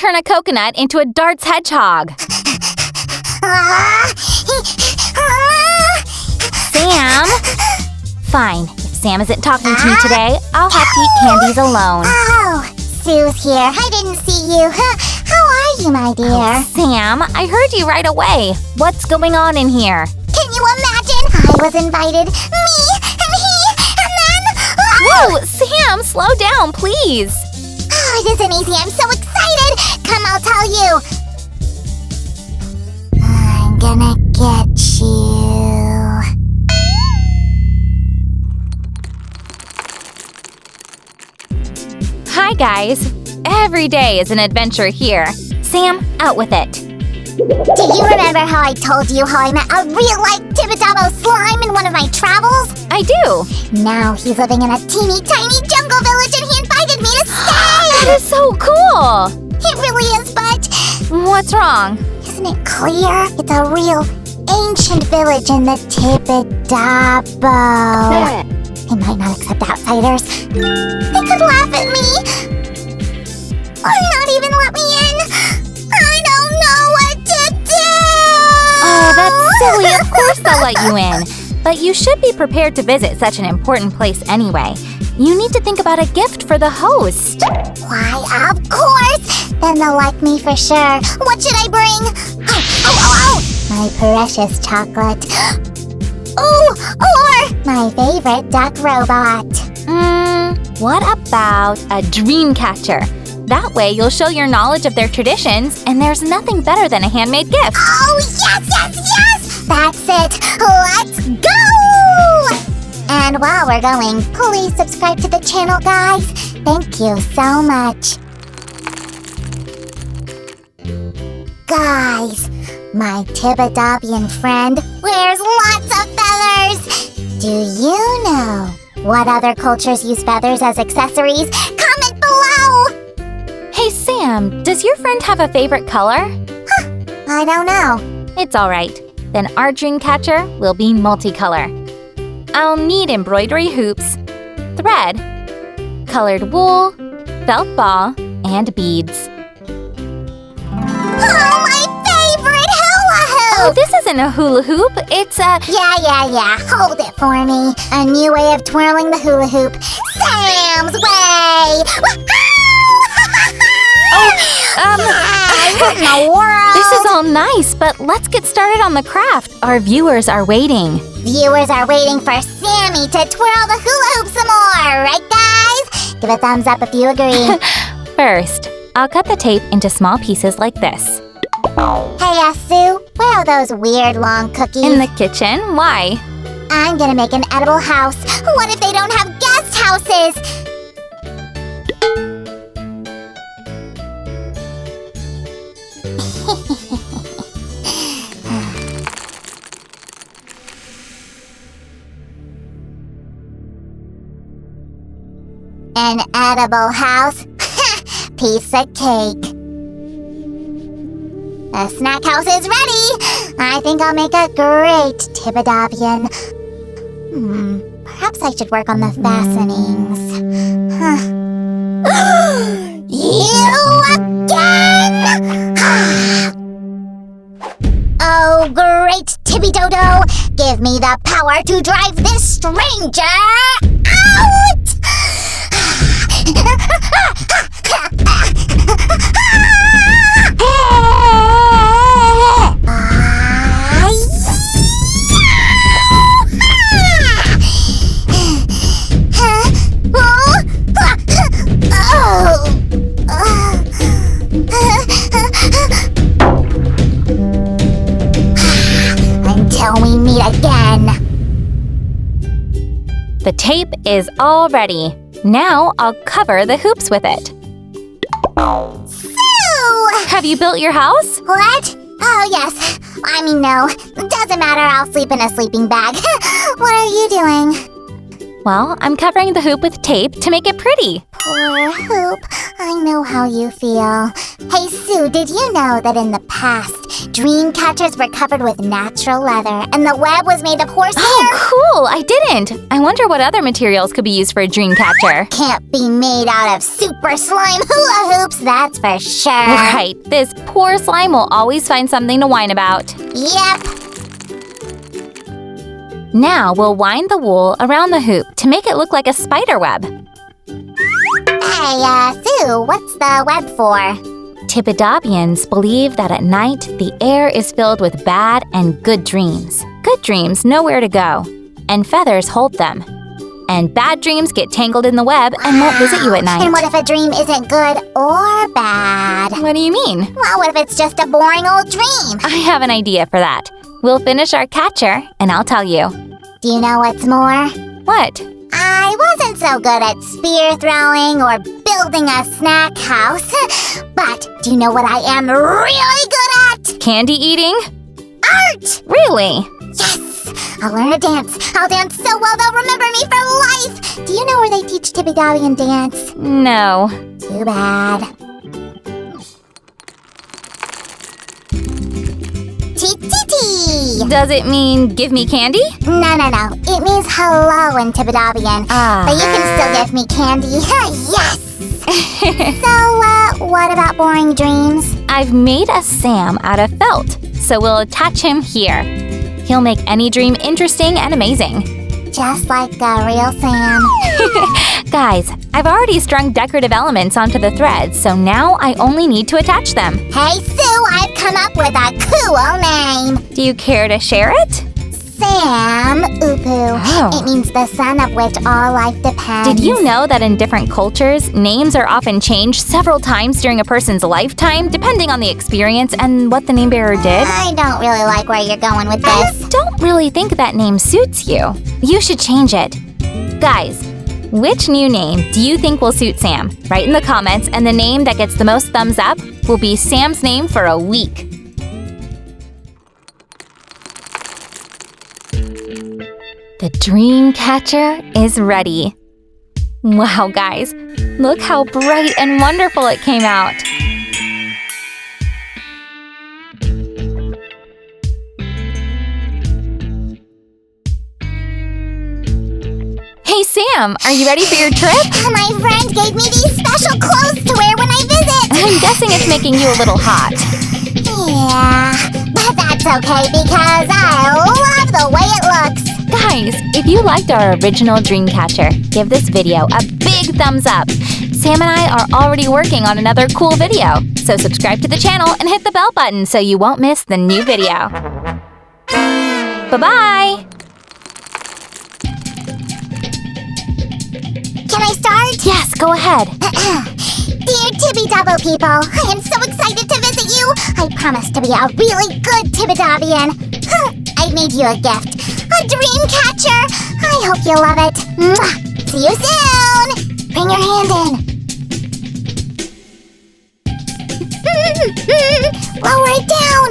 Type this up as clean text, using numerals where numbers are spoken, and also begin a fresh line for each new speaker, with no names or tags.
turn a coconut into a darts hedgehog. Sam? Fine. If Sam isn't talking to me today, I'll have to eat candies alone.
Oh, Sue's here. I didn't see you. How are you, my dear?
Oh, Sam, I heard you right away. What's going on in here?
Can you imagine? I was invited. Me and he and then...
Whoa, Sam, slow down, please.
Oh, it isn't easy. I'm so excited. Come, I'll tell you. I'm gonna get you.
Hi, guys. Every day is an adventure here. Sam, out with it.
Do you remember how I told you how I met a real-life Tibodabo slime in one of my travels?
I do.
Now he's living in a teeny tiny jungle village and he invited me to stay!
That is so cool.
It really is, but...
What's wrong?
Isn't it clear? It's a real ancient village in the Tibodabo. They might not accept outsiders. They could laugh at me. Or not even let me in. I don't know what to do!
Oh, that's silly. Of course they'll let you in. But you should be prepared to visit such an important place anyway. You need to think about a gift for the host.
Why, of course! Then they'll like me for sure. What should I bring? Oh! My precious chocolate. Ooh, or my favorite duck robot.
What about a Dreamcatcher? That way you'll show your knowledge of their traditions, and there's nothing better than a handmade gift.
Oh, yes! That's it! Let's go! And while we're going, please subscribe to the channel, guys. Thank you so much. Guys, my Tibidabian friend wears lots of feathers. Do you know what other cultures use feathers as accessories? Comment below!
Hey, Sam, does your friend have a favorite color?
I don't know.
It's all right. Then our Dreamcatcher will be multicolor. I'll need embroidery hoops, thread, colored wool, felt ball, and beads.
Oh, my favorite hula hoop!
Oh, this isn't a hula hoop. It's a...
Yeah. Hold it for me. A new way of twirling the hula hoop. Sam's way! What in the world?
This is all nice, but let's get started on the craft. Our viewers are waiting.
Viewers are waiting for Sammy to twirl the hula hoop some more, right, guys? Give a thumbs up if you agree.
First, I'll cut the tape into small pieces like this.
Hey, Sue, where are those weird long cookies?
In the kitchen? Why?
I'm gonna make an edible house. What if they don't have guest houses? An edible house? Piece of cake. The snack house is ready! I think I'll make a great Tibidabian. Perhaps I should work on the fastenings. You again! Oh, great Tibodabian! Give me the power to drive this stranger out! Until we meet again.
The tape is all ready. Now I'll cover the hoops with it.
Sue!
Have you built your house?
What? Oh, yes. I mean, no. Doesn't matter. I'll sleep in a sleeping bag. What are you doing?
Well, I'm covering the hoop with tape to make it pretty.
Poor hoop. I know how you feel. Hey, Sue, did you know that in the past, Dreamcatchers were covered with natural leather and the web was made of horsehair?
Oh, cool! I didn't! I wonder what other materials could be used for a Dreamcatcher.
Can't be made out of super slime hula hoops, that's for sure.
Right, this poor slime will always find something to whine about.
Yep.
Now we'll wind the wool around the hoop to make it look like a spider web.
Hey, Sue, what's the web for?
Tibidabians believe that at night the air is filled with bad and good dreams. Good dreams know where to go, and feathers hold them. And bad dreams get tangled in the web and won't visit you at night.
And what if a dream isn't good or bad?
What do you mean?
Well, what if it's just a boring old dream?
I have an idea for that. We'll finish our catcher, and I'll tell you.
Do you know what's more?
What?
I wasn't so good at spear throwing or building a snack house. But do you know what I am really good at?
Candy eating?
Art!
Really?
Yes! I'll learn to dance. I'll dance so well they'll remember me for life. Do you know where they teach Tibidabian dance?
No.
Too bad. Tee-tee-tee!
Does it mean give me candy?
No. It means hello in Tibodabian. But you can still give me candy. Yes! So, what about boring dreams?
I've made a Sam out of felt, so we'll attach him here. He'll make any dream interesting and amazing.
Just like a real Sam.
Guys, I've already strung decorative elements onto the threads, so now I only need to attach them.
Hey, Sue, I've come up with a cool name.
Do you care to share it?
Sam Upu.
Oh.
It means the sun of which all life depends.
Did you know that in different cultures, names are often changed several times during a person's lifetime, depending on the experience and what the name bearer did?
I don't really like where you're going with
I
this.
don't really think that name suits you. You should change it. Guys, which new name do you think will suit Sam? Write in the comments, and the name that gets the most thumbs up will be Sam's name for a week. The Dreamcatcher is ready. Wow, guys, look how bright and wonderful it came out. Hey, Sam, are you ready for your trip?
My friend gave me these special clothes to wear when I visit.
I'm guessing it's making you a little hot.
Yeah, but that's okay because I love the way it looks.
Guys, if you liked our original Dreamcatcher, give this video a big thumbs up. Sam and I are already working on another cool video, so subscribe to the channel and hit the bell button so you won't miss the new video. Bye-bye!
Can I start?
Yes, go ahead.
Dear Tibodabo people, I am so excited to visit you. I promise to be a really good Tibodabian. I've made you a gift. A Dreamcatcher! I hope you love it. Mwah. See you soon! Bring your hand in. Lower it down!